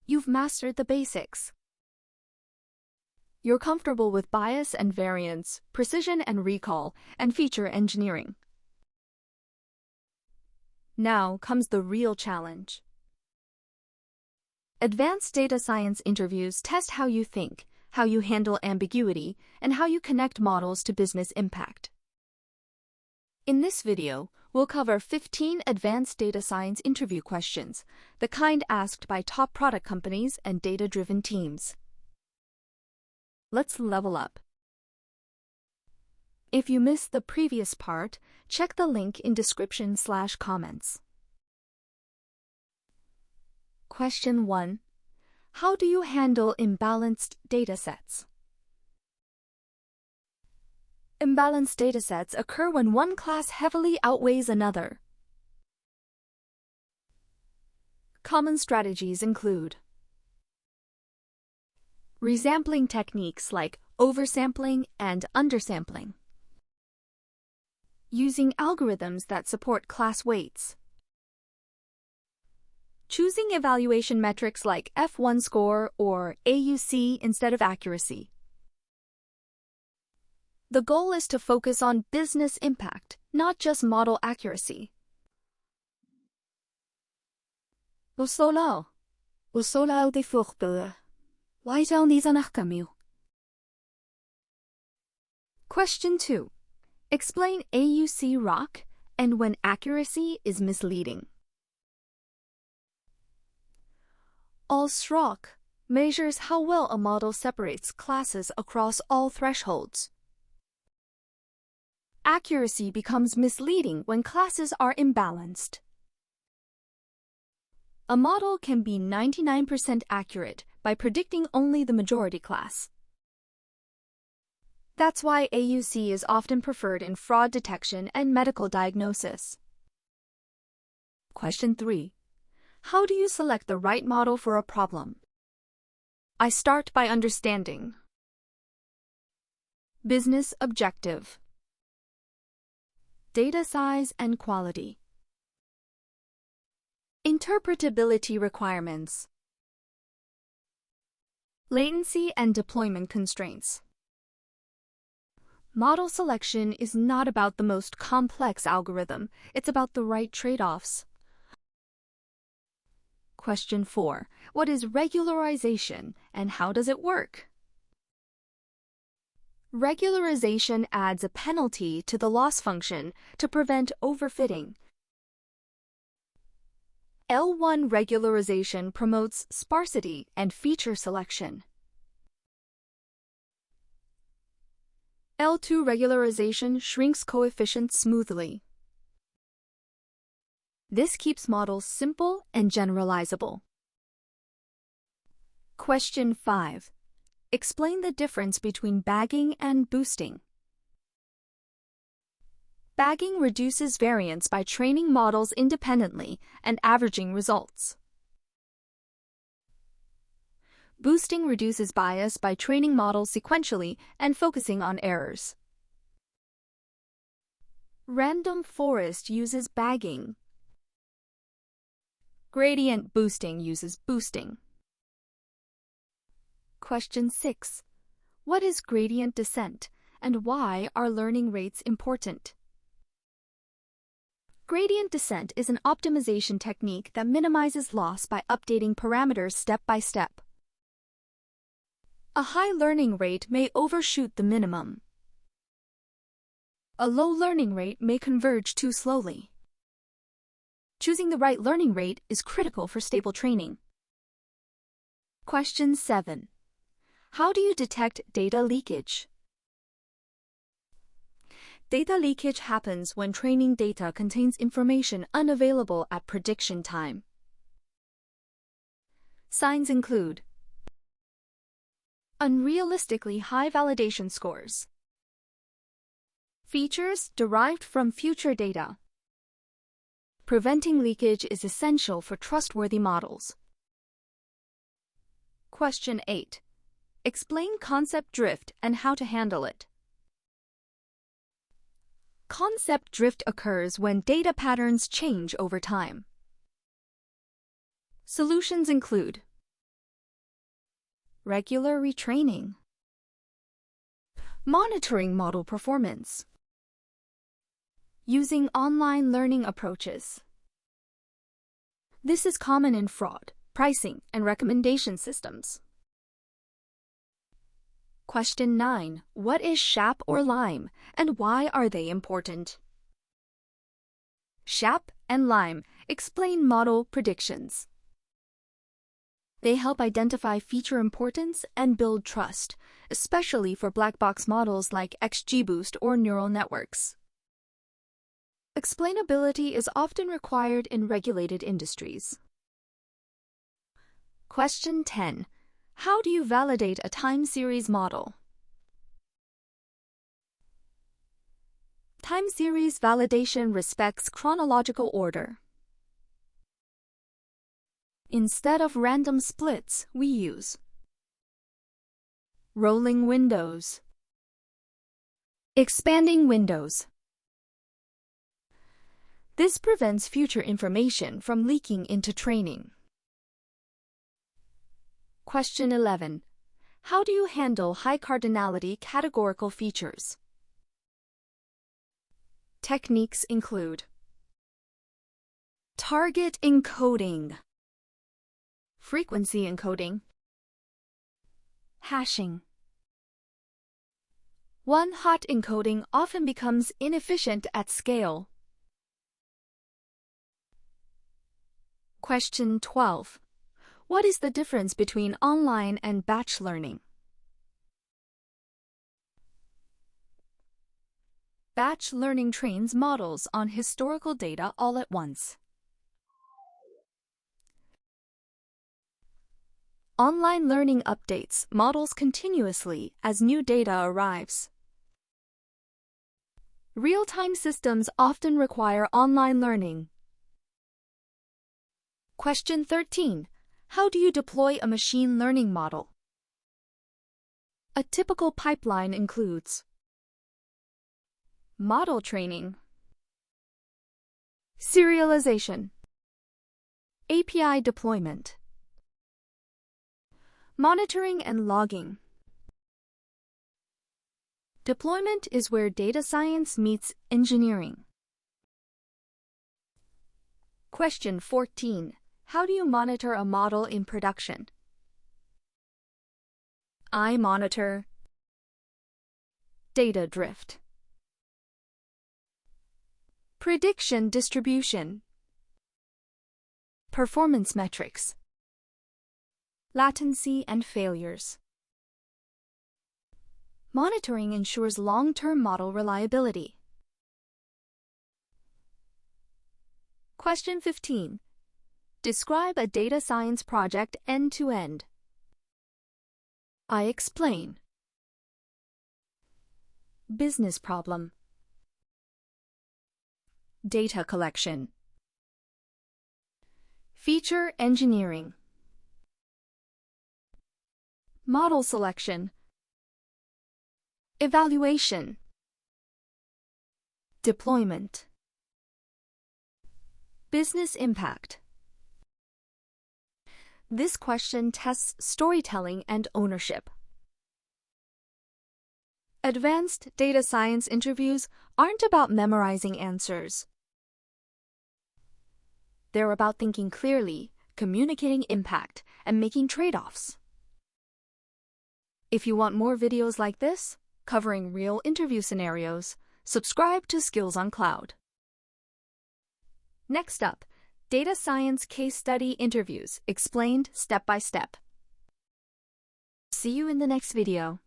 you've mastered the basics. You're comfortable with bias and variance, precision and recall, and feature engineering. Now comes the real challenge. Advanced data science interviews test how you think, how you handle ambiguity, and how you connect models to business impact. In this video, we'll cover 15 advanced data science interview questions, the kind asked by top product companies and data-driven teams. Let's level up. If you missed the previous part, check the link in description/comments. Question 1. How do you handle imbalanced datasets? Imbalanced datasets occur when one class heavily outweighs another. Common strategies include resampling techniques like oversampling and undersampling, using algorithms that support class weights, choosing evaluation metrics like F1 score or AUC instead of accuracy. The goal is to focus on business impact, not just model accuracy. Question 2. Explain AUC-ROC and when accuracy is misleading. AUC-ROC measures how well a model separates classes across all thresholds. Accuracy becomes misleading when classes are imbalanced. A model can be 99% accurate by predicting only the majority class. That's why AUC is often preferred in fraud detection and medical diagnosis. Question 3. How do you select the right model for a problem? I start by understanding business objective, data size and quality, interpretability requirements, latency and deployment constraints. Model selection is not about the most complex algorithm, it's about the right trade-offs. Question 4. What is regularization and how does it work? Regularization adds a penalty to the loss function to prevent overfitting. L1 regularization promotes sparsity and feature selection. L2 regularization shrinks coefficients smoothly. This keeps models simple and generalizable. Question 5. Explain the difference between bagging and boosting. Bagging reduces variance by training models independently and averaging results. Boosting reduces bias by training models sequentially and focusing on errors. Random forest uses bagging. Gradient boosting uses boosting. Question 6. What is gradient descent and why are learning rates important? Gradient descent is an optimization technique that minimizes loss by updating parameters step by step. A high learning rate may overshoot the minimum. A low learning rate may converge too slowly. Choosing the right learning rate is critical for stable training. Question 7. How do you detect data leakage? Data leakage happens when training data contains information unavailable at prediction time. Signs include unrealistically high validation scores, features derived from future data. Preventing leakage is essential for trustworthy models. Question 8. Explain concept drift and how to handle it. Concept drift occurs when data patterns change over time. Solutions include Regular retraining. Monitoring model performance. Using online learning approaches. This is common in fraud, pricing, and recommendation systems. Question 9. What is SHAP or LIME, and why are they important? SHAP and LIME explain model predictions. They help identify feature importance and build trust, especially for black box models like XGBoost or neural networks. Explainability is often required in regulated industries. Question 10. How do you validate a time series model? Time series validation respects chronological order. Instead of random splits, we use rolling windows, expanding windows. This prevents future information from leaking into training. Question 11. How do you handle high cardinality categorical features? Techniques include target encoding, frequency encoding, hashing. One-hot encoding often becomes inefficient at scale. Question 12. What is the difference between online and batch learning? Batch learning trains models on historical data all at once. Online learning updates models continuously as new data arrives. Real-time systems often require online learning. Question 13. How do you deploy a machine learning model? A typical pipeline includes model training, serialization, API deployment, monitoring and logging. Deployment is where data science meets engineering. Question 14. How do you monitor a model in production? I monitor data drift, prediction distribution, performance metrics, latency and failures. Monitoring ensures long-term model reliability. Question 15. Describe a data science project end-to-end. I explain. Business problem. Data collection. Feature engineering. Model selection. Evaluation. Deployment. Business impact. This question tests storytelling and ownership. Advanced data science interviews aren't about memorizing answers. They're about thinking clearly, communicating impact, and making trade-offs. If you want more videos like this, covering real interview scenarios, subscribe to Skills on Cloud. Next up, data science case study interviews explained step by step. See you in the next video.